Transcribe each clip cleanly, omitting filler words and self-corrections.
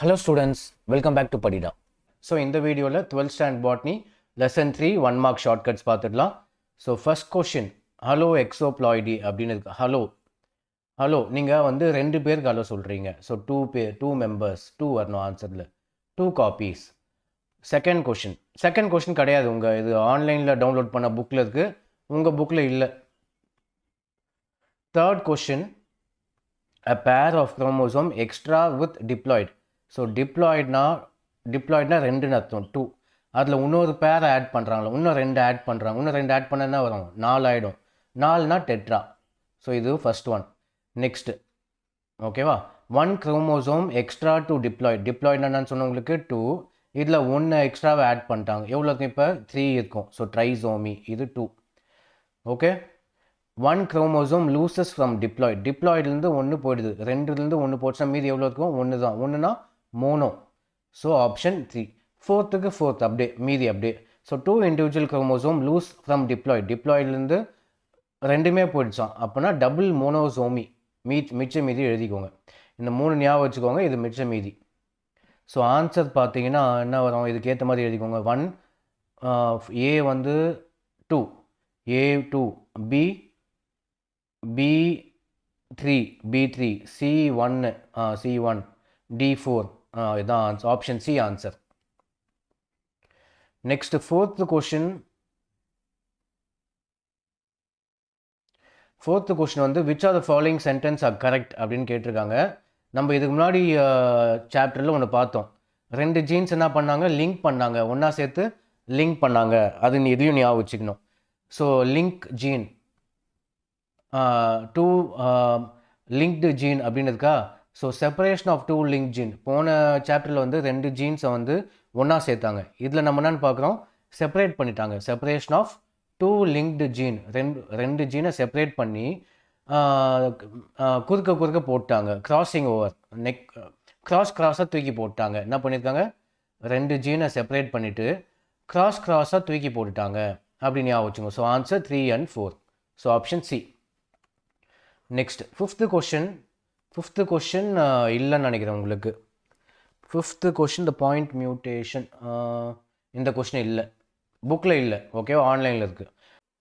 Hello students, welcome back to Padida. So in the video, 12th standard botany, lesson 3, 1 mark shortcuts பார்த்துடலாம். So first question, hello exoploidy அப்படின்னு இருக்கு. hello நீங்கள் வந்து ரெண்டு பேருக்கு hello சொல்கிறீங்க. ஸோ டூ மெம்பர்ஸ் வரணும் ஆன்சரில் 2 copies. செகண்ட் கொஷின் கிடையாது, உங்கள் இது ஆன்லைனில் டவுன்லோட் பண்ண புக்கில் இருக்குது, உங்கள் புக்கில் இல்லை. Third question, a pair of chromosome extra with diploid. So டிப்ளாய்ட்னா ரெண்டுன்னு அர்த்தம், 2. அதில் இன்னொரு பேரை ஆட் பண்ணுறாங்களா, இன்னும் ரெண்டு ஆட் பண்ணுறாங்க, இன்னும் ரெண்டு ஆட் பண்ணா வரும் 4 ஆகிடும். 4னா டெட்ரா. ஸோ இது ஃபர்ஸ்ட் ஒன். நெக்ஸ்ட்டு ஓகேவா, 1 குரோமோசோம் எக்ஸ்ட்ரா டு டிப்ளாய்ட்னா நான் சொன்ன உங்களுக்கு 2, இதில் 1 எக்ஸ்ட்ராவை ஆட் பண்ணிட்டாங்க. எவ்வளோ இருக்கும் இப்போ 3 இருக்கும். ஸோ ட்ரைசோமி, இது 2. ஓகே, 1 குரோமோசோம் லூசஸ் ஃப்ரம் டிப்ளாய்ட்லேருந்து 1 போயிடுது, 2லேருந்து 1 போச்சுன்னா மீதி எவ்வளோ இருக்கும், 1 தான். 1னா மோனோ. So option 3. ஃபோர்த் அப்படியே மீதி அப்படியே. So 2 individual chromosome lose from டிப்ளாய்ட்லேருந்து ரெண்டுமே போயிடுச்சான். அப்போனா டபுள் மோனோசோமி. மிச்ச மீதி எழுதிக்கோங்க. இந்த 3 ஞாபகம் வச்சுக்கோங்க, இது மிச்ச மீதி. ஸோ ஆன்சர் பார்த்தீங்கன்னா என்ன வரும், இதுக்கு ஏற்ற மாதிரி எழுதிக்கோங்க. 1 ஏ வந்து 2, A2, B3, C1, D4, இதான் option C answer. Next fourth question வந்து which are the following sentence are correct அப்படின்னு கேட்டிருக்காங்க. நம்ம இதுக்கு முன்னாடி சாப்டரில் ஒன்று பார்த்தோம். 2 ஜீன்ஸ் என்ன பண்ணாங்க, லிங்க் பண்ணாங்க, ஒன்றா சேர்த்து லிங்க் பண்ணாங்க. அது இதையும் ஞாபகம் வச்சுக்கணும். So link gene, 2 linked gene அப்படின்னு இருக்கா. So separation of 2 link gene, போன சாப்டரில் வந்து 2 ஜீன்ஸை வந்து ஒன்றா சேர்த்தாங்க. இதில் நம்ம என்னன்னு பார்க்குறோம், செப்பரேட் பண்ணிட்டாங்க. செப்பரேஷன் ஆஃப் 2 லிங்க்டு ஜீன், ரெண்டு ஜீனை செப்பரேட் பண்ணி குறுக்க போட்டாங்க. கிராசிங் ஓவர், கிராஸாக தூக்கி போட்டாங்க. என்ன பண்ணியிருக்காங்க, 2 ஜீனை செப்பரேட் பண்ணிவிட்டு கிராஸாக தூக்கி போட்டுட்டாங்க அப்படின்னு ஞாபகம் வச்சுங்க. So answer 3 and 4. So option C. Next fifth question இல்லைன்னு நினைக்கிறேன் உங்களுக்கு. Fifth question the point mutation, இந்த கொஷின் இல்லை, புக்கில் இல்லை. ஓகேவா, ஆன்லைனில் இருக்குது.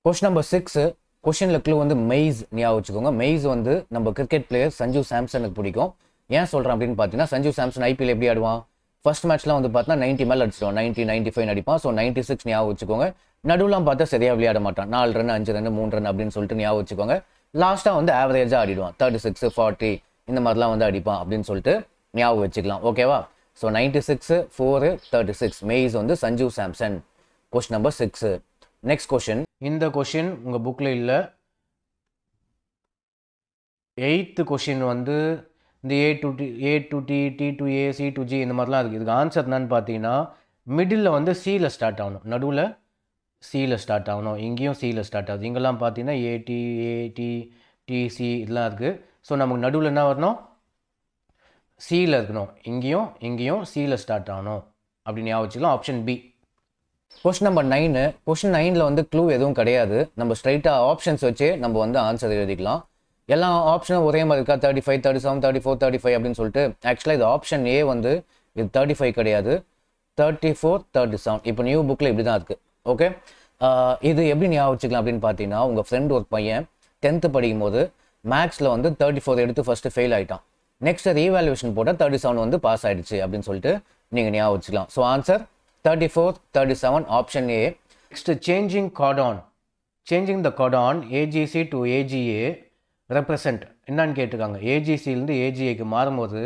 கொஷின் நம்பர் 6, கொஷினில் க்ளூ வந்து மெய்ஸ் ஞாபகம் வச்சுக்கோங்க. மெய்ஸ் வந்து நம்ம கிரிக்கெட் பிளேயர் சஞ்சு சாம்சனுக்கு பிடிக்கும். ஏன் சொல்கிறேன் அப்படின்னு பார்த்தீங்கன்னா, சஞ்சு சாம்சன் ஐபிஎல் எப்படி ஆடுவான், ஃபர்ஸ்ட் மேட்ச்லாம் வந்து பார்த்தீங்கன்னா 90 மேலே அடிச்சிடுவான், 90, 95 அடிப்பான். ஸோ 96 ஞாபகம் வச்சுக்கோங்க. நடுவுலாம் பார்த்தா சரியாக விளையாட மாட்டான், 4 ரன் 5 ரன் 3 ரன் அப்படின்னு சொல்லிட்டு ஞாபகம் வச்சுக்கோங்க. லாஸ்ட்டாக வந்து ஆவரேஜாக ஆடிடுவான், 36, 40 இந்த மாதிரிலாம் வந்து அடிப்பான் அப்படின்னு சொல்லிட்டு ஞாபகம் வச்சுக்கலாம். ஓகேவா, ஸோ 96, 4, 36 மெய்ஸ் வந்து Sanju Samson. Question number 6. Next question, இந்த கொஷின் உங்கள் புக்கில் இல்லை. 8th கொஷின் வந்து இந்த A to T, T to A, C to G இந்த மாதிரிலாம் இருக்குது. இதுக்கு ஆன்சர் என்னன்னு பார்த்தீங்கன்னா, மிடில் வந்து சியில் ஸ்டார்ட் ஆகணும், நடுவில் சியில் ஸ்டார்ட் ஆகணும், இங்கேயும் சியில் ஸ்டார்ட் ஆகுது. இங்கெல்லாம் பார்த்தீங்கன்னா AT, TC இதெல்லாம் இருக்குது. ஸோ நமக்கு நடுவில் என்ன வரணும், சியில் இருக்கணும். இங்கேயும் சியில் ஸ்டார்ட் ஆகணும் அப்படின்னு ஞாபகம் வச்சுக்கலாம். Option B. Question number 9. Question 9ல் வந்து க்ளூ எதுவும் கிடையாது. நம்ம ஸ்ட்ரைட்டாக ஆப்ஷன்ஸ் வச்சு நம்ம வந்து ஆன்சர் எழுதிக்கலாம். எல்லா ஆப்ஷனும் ஒரே மாதிரி இருக்கா, 35, 37, 34, 35 அப்படின்னு சொல்லிட்டு. ஆக்சுவலாக இது ஆப்ஷன் ஏ வந்து இது 35 கிடையாது, 34, 37. இப்போ நியூ புக்கில் இப்படி தான் இருக்குது. ஓகே, இது எப்படி ஞாபகம் வச்சுக்கலாம் அப்படின்னு பார்த்தீங்கன்னா, உங்கள் ஃப்ரெண்ட் ஒரு பையன் 10th படிக்கும் போது மேக்ஸில் வந்து 34 எடுத்து ஃபஸ்ட்டு ஃபெயில் ஆகிட்டான். நெக்ஸ்ட் ரீவேல்யூஷன் போட்டால் 37 வந்து பாஸ் ஆகிடுச்சு அப்படின்னு சொல்லிட்டு நீங்கள் ஞாபகம் வச்சுக்கலாம். So answer 34, 37 option A. Next changing the codon AGC to AGA represent என்னன்னு கேட்டிருக்காங்க. ஏஜிசிலேருந்து ஏஜிஏக்கு மாறும்போது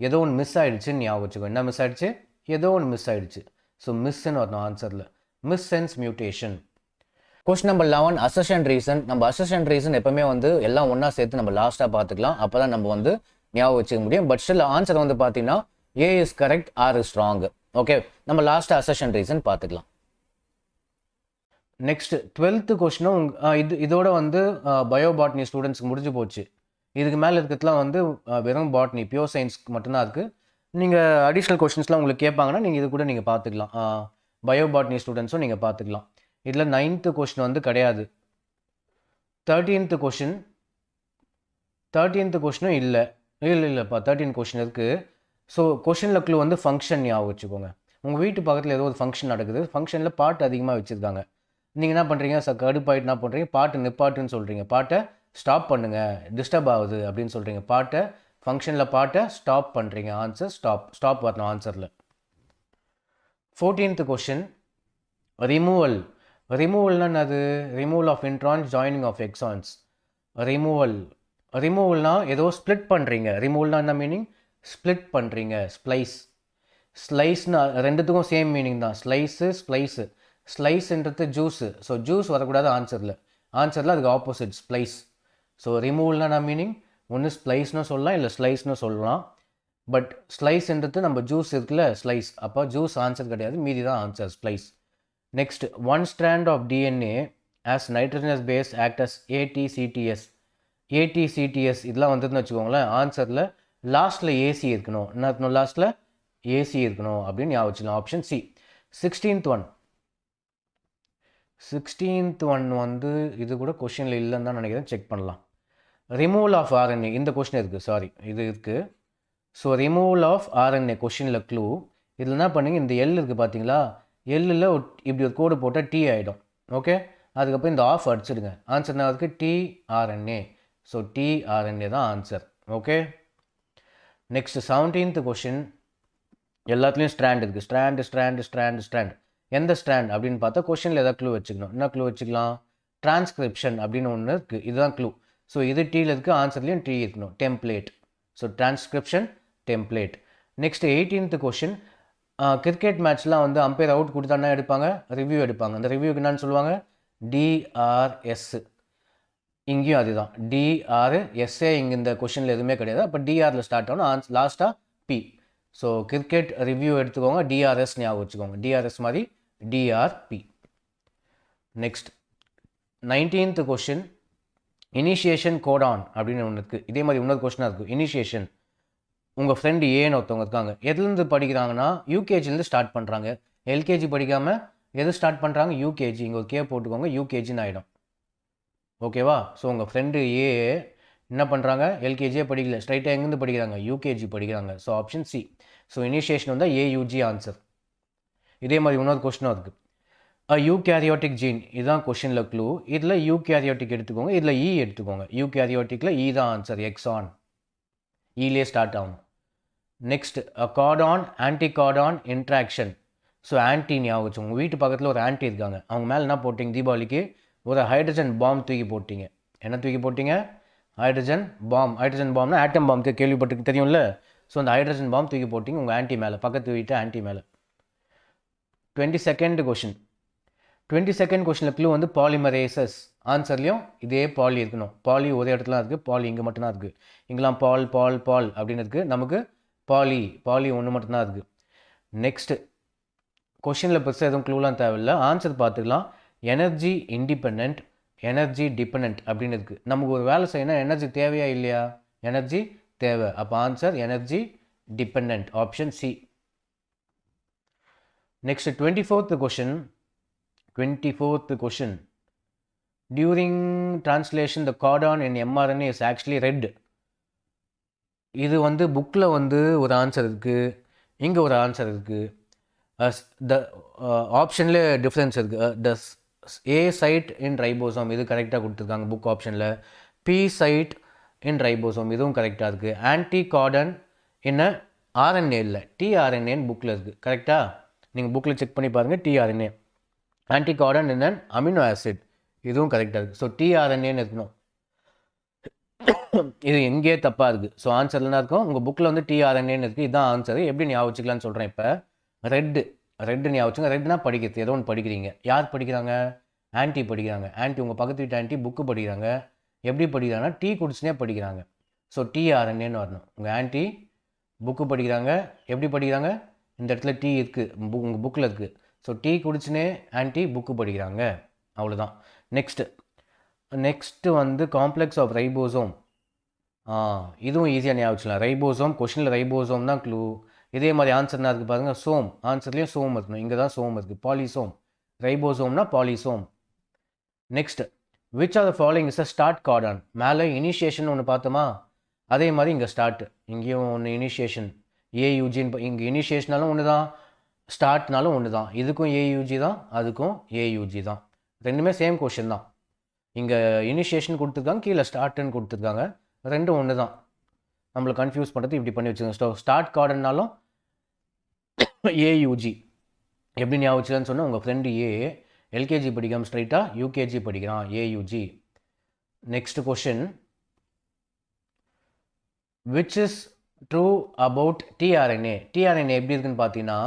ஏதோ ஒன்று மிஸ் ஆகிடுச்சுன்னு ஞாபகம் வச்சுக்கோ. என்ன மிஸ் ஆகிடுச்சு, ஏதோ ஒன்று மிஸ் ஆகிடுச்சு. ஸோ மிஸ்ன்னு வரணும் ஆன்சரில், missense mutation. Question number 11, assertion reason. நம்ம அசர்ஷன் ரீசன் எப்பவுமே வந்து எல்லாம் ஒன்றா சேர்த்து நம்ம லாஸ்ட்டாக பார்த்துக்கலாம், அப்போ தான் நம்ம வந்து ஞாபகம் வச்சுக்க முடியும். பட் ஸ்டில் ஆன்சர் வந்து பார்த்தீங்கன்னா A is correct, R is wrong. Okay, நம்ம லாஸ்ட்டாக அசர்ஷன் ரீசன் பார்த்துக்கலாம். நெக்ஸ்ட் 12th கொஸ்டினும் இதோட வந்து பயோபாட்னி ஸ்டூடெண்ட்ஸ்க்கு முடிஞ்சு போச்சு. இதுக்கு மேலே இருக்கிறதுலாம் வந்து வெறும் பாட்னி, பியூர் சயின்ஸ்க்கு மட்டும்தான் இருக்குது. நீங்கள் அடிஷ்னல் கொஸ்டின்ஸ்லாம் உங்களுக்கு கேட்பாங்கன்னா நீங்கள் இது கூட நீங்கள் பார்த்துக்கலாம். பயோபாட்னி ஸ்டூடெண்ட்ஸும் நீங்கள் பார்த்துக்கலாம். இதில் 9th கொஸ்டின் வந்து கிடையாது. 13th கொஸ்டினும் இல்லைப்பா. 13 கொஸ்டின் இருக்குது. ஸோ கொஷினில் க்ளூ வந்து ஃபங்க்ஷன் ஞாபகம் வச்சுக்கோங்க. உங்கள் வீட்டு பக்கத்தில் ஏதோ ஒரு ஃபங்க்ஷன் நடக்குது, ஃபங்க்ஷனில் பாட்டு அதிகமாக வச்சுருக்காங்க. நீங்கள் என்ன பண்ணுறீங்க, கடுப்பாயிட்டு என்ன பண்ணுறீங்க, பாட்டு நிப்பாட்டுன்னு சொல்கிறீங்க, பாட்டை ஸ்டாப் பண்ணுங்கள், டிஸ்டர்ப் ஆகுது அப்படின்னு சொல்கிறீங்க, பாட்டை ஃபங்க்ஷனில் பாட்டை ஸ்டாப் பண்ணுறீங்க. ஆன்சர் ஸ்டாப் வரணும் ஆன்சரில். 14th question removal. ரிமூவல்னா அது removal of introns joining of exons. ரிமூவல்னா ஏதோ ஸ்ப்ளிட் பண்ணுறீங்க. ரிமூவல்னா என்ன மீனிங், ஸ்ப்ளிட் பண்ணுறீங்க. ஸ்லைஸ்னா ரெண்டுத்துக்கும் சேம் மீனிங் தான். ஸ்ப்ளைஸு. ஸ்லைஸ்ன்றது ஜூஸு. ஸோ ஜூஸ் வரக்கூடாது ஆன்சரில் அதுக்கு ஆப்போசிட் ஸ்ப்ளைஸ். ஸோ ரிமூவல்னா என்ன மீனிங், ஒன்று ஸ்ப்ளைஸ்னு சொல்லலாம், இல்லை ஸ்லைஸ்னு சொல்லலாம். பட் ஸ்லைஸ்ன்றது நம்ம ஜூஸ் இருக்குல்ல, ஸ்லைஸ், அப்போ ஜூஸ் ஆன்சர் கிடையாது, மீதி தான் answer, splice. Next, one strand of DNA as nitrogenous base act as ATCTS. இதெல்லாம் வந்துருன்னு வச்சுக்கோங்களேன். ஆன்சரில் லாஸ்ட்டில் ஏசி இருக்கணும். என்ன இருக்கணும், லாஸ்ட்டில் ஏசி இருக்கணும் அப்படின்னு ஞாபகம் வச்சுக்கலாம். Option C. 16th ஒன் வந்து இது கூட கொஷினில் இல்லைன்னு தான் நினைக்கிறேன், செக் பண்ணலாம். ரிமூவல் ஆஃப் RNA, இந்த கொஷின் இருக்குது, இது இருக்குது. ஸோ ரிமூவல் ஆஃப் RNA கொஷினில் க்ளூ. இதில் என்ன பண்ணுங்க, இந்த எல் இருக்குது பார்த்தீங்களா, எல்லில் இப்படி ஒரு கோடு போட்டால் T ஆகிடும். ஓகே, அதுக்கப்புறம் இந்த ஆஃப் அடிச்சிடுங்க. ஆன்சர் என்ன இருக்குது, tRNA. ஸோ tRNA தான் answer. Okay, next 17th question. எல்லாத்துலேயும் ஸ்ட்ராண்ட் இருக்குது. ஸ்ட்ராண்ட். எந்த ஸ்ட்ராண்ட் அப்படின்னு பார்த்தா கொஷினில் எதாவது க்ளூ வச்சுக்கணும். என்ன க்ளூ வச்சுக்கலாம், டிரான்ஸ்கிரிப்ஷன் அப்படின்னு ஒன்று இருக்குது, இதுதான் க்ளூ. ஸோ இது டீயில் இருக்குது, ஆன்சர்லேயும் T இருக்கணும். Template. So transcription, template. Next 18th question. Cricket மேட்ச்லாம் வந்து அம்பையர் அவுட் கொடுத்தா என்ன எடுப்பாங்க, ரிவ்யூ எடுப்பாங்க. அந்த ரிவ்யூக்கு என்னன்னு சொல்லுவாங்க, DRS. இங்கேயும் அதுதான், DRSA. இங்கே இந்த கொஷினில் எதுவுமே கிடையாது. அப்போ DRல ஸ்டார்ட் ஆகணும், லாஸ்ட்டாக P. ஸோ கிரிக்கெட் ரிவ்யூ எடுத்துக்கோங்க, DRS ஞாபகம் வச்சுக்கோங்க. DRS மாதிரி DRP. Next 19th question. Initiation Godan அப்படின்னு ஒன்று இருக்குது. இதே மாதிரி இன்னொரு கொஷினாக இருக்குது. இனிஷியேஷன், உங்கள் ஃப்ரெண்டு ஏன்னு ஒருத்தவங்க இருக்காங்க. எதுலேருந்து படிக்கிறாங்கன்னா யூகேஜிலேருந்து ஸ்டார்ட் பண்ணுறாங்க. எல்கேஜி படிக்காமல் எது ஸ்டார்ட் பண்ணுறாங்க, யூகேஜி. இங்கே ஒரு கே போட்டுக்கோங்க, யூகேஜின்னு ஆகிடும். ஓகேவா. ஸோ உங்கள் ஃப்ரெண்டு ஏ என்ன பண்ணுறாங்க, எல்கேஜியே படிக்கல, ஸ்ட்ரைட்டாக எங்கேருந்து படிக்கிறாங்க, யூகேஜி படிக்கிறாங்க. So option C. So initiation வந்தால் AUG ஆன்சர். இதே மாதிரி இன்னொரு கொஸ்டினும் இருக்குது. யூகேரியோட்டிக் ஜீன், இதுதான் கொஷினில் க்ளூ. இதில் யூகேரியோட்டிக் எடுத்துக்கோங்க, இதில் E எடுத்துக்கோங்க. யூகேரியோட்டிக்கில் E தான் ஆன்சர், எக்ஸான். ஈலே ஸ்டார்ட் ஆகும். Next, codon anticodon interaction. So anti ஞாபகம் வச்சு, உங்கள் வீட்டு பக்கத்தில் ஒரு ஆன்டி இருக்காங்க. அவங்க மேலே என்ன போட்டிங்க, தீபாவளிக்கு ஒரு ஹைட்ரஜன் பாம் தூக்கி போட்டிங்க. என்ன தூக்கி போட்டிங்க, ஹைட்ரஜன் பாம்னா ஆட்டம் பாம் கேள்விப்பட்டு தெரியும்ல. ஸோ அந்த ஹைட்ரஜன் பாம் தூக்கி போட்டிங்க உங்கள் ஆன்டி மேலே, பக்கத்து வீட்டு ஆன்டி மேலே. 22nd question. 22nd கொஷினில் க்ளூ வந்து பாலிமரேசஸ். ஆன்சர்லேயும் இதே பாலி இருக்கணும். பாலி ஒரே இடத்துல இருக்குது, பாலி இங்கே மட்டும்தான் இருக்குது. இங்கெல்லாம் பால் அப்படின்னு இருக்குது, நமக்கு பாலி ஒன்று மட்டும்தான் இருக்குது. நெக்ஸ்ட்டு கொஷினில் பெருசாக எதுவும் க்ளூலாம் தேவையில்லை, ஆன்சர் பார்த்துக்கலாம். எனர்ஜி இண்டிபெண்ட், எனர்ஜி டிபெண்ட் அப்படின்னு இருக்குது. நமக்கு ஒரு வேலை செய்யணும், எனர்ஜி தேவையா இல்லையா, எனர்ஜி தேவை. அப்போ answer energy depend, option C. Next 24th question. During translation the codon in mRNA is actually read. இது வந்து புக்கில் வந்து ஒரு ஆன்சர் இருக்குது, இங்கே ஒரு ஆன்சர் இருக்குது. த ஆப்ஷனில் டிஃப்ரென்ஸ் இருக்குது. த A சைட் இன் ரைபோசோம், இது கரெக்டாக கொடுத்துருக்காங்க புக் ஆப்ஷனில். P சைட் இன் ரைபோசோம், இதுவும் கரெக்டாக இருக்குது. ஆன்டிகார்டன் என்ன RNA இல்லை, tRNAன்னு புக்கில் இருக்குது. கரெக்டாக நீங்கள் புக்கில் செக் பண்ணி பாருங்கள், tRNA. ஆன்டிகார்டன் என்ன அமினோ ஆசிட், இதுவும் கரெக்டாக இருக்குது. ஸோ tRNAன்னு இருக்கணும். இது எங்கேயே தப்பாக இருக்குது. ஸோ ஆன்சர் என்ன இருக்கும், உங்கள் புக்கில் வந்து tRNAன்னு இருக்குது, இதுதான் ஆன்சர். எப்படி ஞாபகம் வச்சுக்கலான்னு சொல்கிறேன். இப்போ ரெட்டு ஞாபகம் வச்சுங்க. ரெட்னா படிக்கிறது, ஏதோ ஒன்று படிக்கிறீங்க. யார் படிக்கிறாங்க, ஆன்டி படிக்கிறாங்க. ஆன்டி உங்கள் பக்கத்து வீட்டு ஆன்டி புக்கு படிக்கிறாங்க. எப்படி படிக்கிறாங்கன்னா டீ குடிச்சுனே படிக்கிறாங்க. ஸோ tRNAன்னு வரணும். உங்கள் ஆன்டி புக்கு படிக்கிறாங்க, எப்படி படிக்கிறாங்க, இந்த இடத்துல டீ இருக்குது, உங்கள் புக்கில் இருக்குது. ஸோ டீ குடிச்சுனே ஆன்டி புக்கு படிக்கிறாங்க, அவ்வளோதான். நெக்ஸ்ட்டு வந்து காம்ப்ளெக்ஸ் ஆஃப் ரைபோசோம். இதுவும் ஈஸியாக ஞாபகம் வச்சுக்கலாம். ரைபோசோம், கொஷினில் ரைபோசோம் தான் க்ளூ. இதே மாதிரி ஆன்சர் என்ன இருக்குது பாருங்கள், சோம். ஆன்சர்லேயும் சோம் இருக்கணும், இங்கே தான் சோம் இருக்குது, பாலிசோம். ரைபோசோம்னா polysome. Next, which are the following is a start codon. மேலே இனிஷியேஷன் ஒன்று பார்த்தோமா, அதே மாதிரி இங்கே ஸ்டார்ட், இங்கேயும் ஒன்று இனிஷியேஷன், ஏயூஜின்னு இங்கே இனிஷியேஷனாலும் ஒன்று தான், ஸ்டார்ட்னாலும் ஒன்று தான். இதுக்கும் ஏயூஜி தான், அதுக்கும் ஏயூஜி தான். ரெண்டுமே சேம் கொஷின் தான். இங்கே இனிஷியேஷன் கொடுத்துருக்காங்க, கீழே ஸ்டார்ட்டுன்னு கொடுத்துருக்காங்க. ரெண்டும் ஒன்று தான். நம்மளை கன்ஃபியூஸ் பண்ணுறது இப்படி பண்ணி வச்சுக்கோங்க. ஸ்டார்ட் கார்டுனாலும் ஏயூஜி எப்படி ஞாபகம் வச்சுக்கலான்னு சொன்னால், உங்கள் ஃப்ரெண்டு எல்கேஜி படிக்காமல் ஸ்ட்ரைட்டாக யூகேஜி படிக்கிறான், AUG. Next question, which is true about tRNA? TRNA எப்படி இருக்குன்னு பார்த்தீங்கன்னா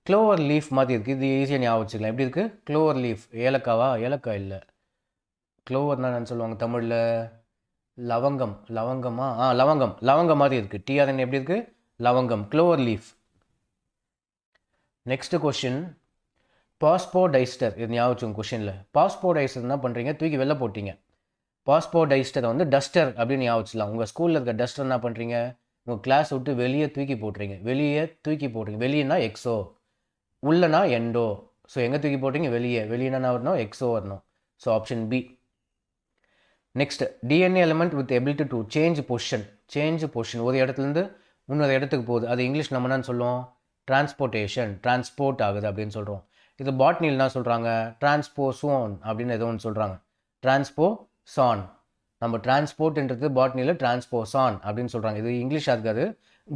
க்ளோவர் லீஃப் மாதிரி இருக்குது. இது ஈஸியாக ஞாபகம் வச்சுக்கலாம். எப்படி இருக்குது? Clover leaf. ஏலக்காவா? ஏலக்காய் இல்லை. க்ளோவர்னா என்னன்னு சொல்லுவாங்க தமிழில்? லவங்கம். லவங்கமா? லவங்கம் மாதிரி இருக்குது. டிஆர்என்ஏ எப்படி இருக்குது? லவங்கம், clover leaf. Next question, phosphodiester. இது ஞாபகம் வச்சுங்க கொஷினில். பாஸ்போடைஸ்டர் என்ன பண்ணுறீங்க? தூக்கி வெளில போட்டீங்க. பாஸ்போடைஸ்டரை வந்து டஸ்டர் அப்படின்னு ஞாபகம் வச்சுக்கலாம். உங்கள் ஸ்கூலில் இருக்க டஸ்டர் என்ன பண்ணுறீங்க? உங்கள் கிளாஸ் விட்டு வெளியே தூக்கி போட்டுறீங்க. வெளியேனா எக்ஸோ, உள்ளனா எண்டோ. ஸோ எங்கே தூக்கி போட்டீங்க? வெளியேனா என்ன வரணும்? எக்ஸோ வரணும். So option B. Next, DNA element with ability to change position. ஒரு இடத்துலேருந்து இன்னொரு இடத்துக்கு போகுது. அது இங்கிலீஷ் நம்ம என்னன்னு சொல்லுவோம்? டிரான்ஸ்போர்ட் ஆகுது அப்படின்னு சொல்கிறோம். இது பாட்னியில் என்ன சொல்கிறாங்க? டிரான்ஸ்போசோன் அப்படின்னு ஏதோ ஒன்று சொல்கிறாங்க. டிரான்ஸ்போசான். நம்ம டிரான்ஸ்போர்ட்ன்றது பாட்னியில் டிரான்ஸ்போசான் அப்படின்னு சொல்கிறாங்க. இது இங்கிலீஷாக இருக்காது.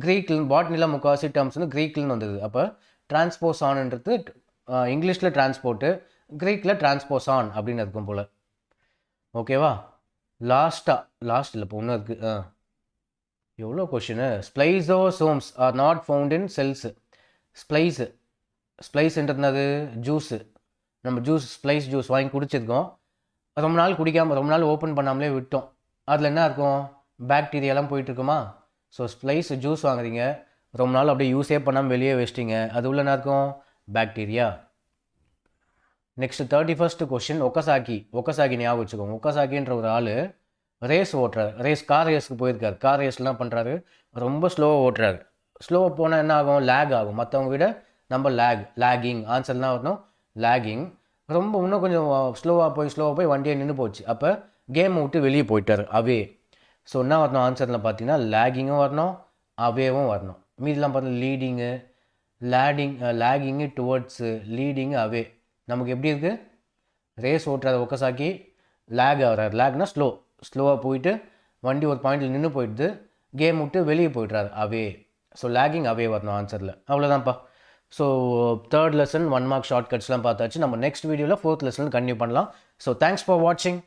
க்ரீக்கில் பாட்னியில் முக்கால்வாசி டேர்ம்ஸ் வந்து க்ரீக்கில்னு வந்தது. அப்போ டிரான்ஸ்போசான்ன்றது இங்கிலீஷில் டிரான்ஸ்போர்ட்டு, க்ரீக்கில் டிரான்ஸ்போசான் அப்படின்னு இருக்கும் போல். ஓகேவா? லாஸ்ட் இல்லை, இப்போ ஒன்று இருக்குது. எவ்வளோ question. Spliceosomes are not found in cells. ஸ்ப்ளைஸ்ன்றது ஜூஸு. நம்ம ஸ்ப்ளைஸ் ஜூஸ் வாங்கி குடிச்சிருக்கோம். ரொம்ப நாள் ஓப்பன் பண்ணாமலே விட்டோம். அதில் என்ன இருக்கும்? பாக்டீரியாலாம் போயிட்டுருக்குமா? ஸோ ஸ்ப்ளைஸ் ஜூஸ் வாங்குறீங்க, ரொம்ப நாள் அப்படியே யூஸே பண்ணாமல் வெளியே வச்சிட்டிங்க, அது உள்ள என்ன இருக்கும்? பாக்டீரியா. நெக்ஸ்ட் 31st கொஷின், ஒக்கசாக்கி ஞாபகம் வச்சுக்கோங்க. ஒக்கசாக்கின்ற ஒரு ஆள் ரேஸ் ஓட்டுறாரு. கார் ரேஸுக்கு போயிருக்காரு. கார் ரேஸில் என்ன பண்ணுறாரு? ரொம்ப ஸ்லோவாக ஓட்டுறாரு. ஸ்லோவாக போனால் என்ன ஆகும்? லேக் ஆகும். மற்றவங்க விட நம்ம லேகிங். ஆன்சர் என்ன வரணும்? லேகிங். ரொம்ப இன்னும் கொஞ்சம் ஸ்லோவாக போய் வண்டியை நின்று போச்சு. அப்போ கேமை விட்டு வெளியே போயிட்டார், அவே. ஸோ என்ன வரணும் ஆன்சரில் பார்த்தீங்கன்னா? லேகிங்கும் வரணும், அவேவும் வரணும். மீதெல்லாம் பார்த்தீங்கன்னா லேகிங்கு டுவர்ட்ஸு, லீடிங்கு அவே. நமக்கு எப்படி இருக்குது? ரேஸ் ஓட்டுறாரு ஒக்கசாக்கி, லேக் ஆகிறார். லேக்னா ஸ்லோவாக போயிட்டு வண்டி ஒரு பாயிண்டில் நின்று போயிடுது, கேம் விட்டு வெளியே போய்ட்றாரு, அவே. ஸோ லேகிங் அவே வரணும் ஆன்சரில். அவ்வளோதான்ப்பா. ஸோ 3rd லெசன் 1 மார்க் ஷார்ட்கட்ஸ்லாம் பார்த்தாச்சு. நம்ம நெக்ஸ்ட் வீடியோவில் 4th லெசன் கன்டினியூ பண்ணலாம். ஸோ தேங்க்ஸ் ஃபார் வாட்சிங்.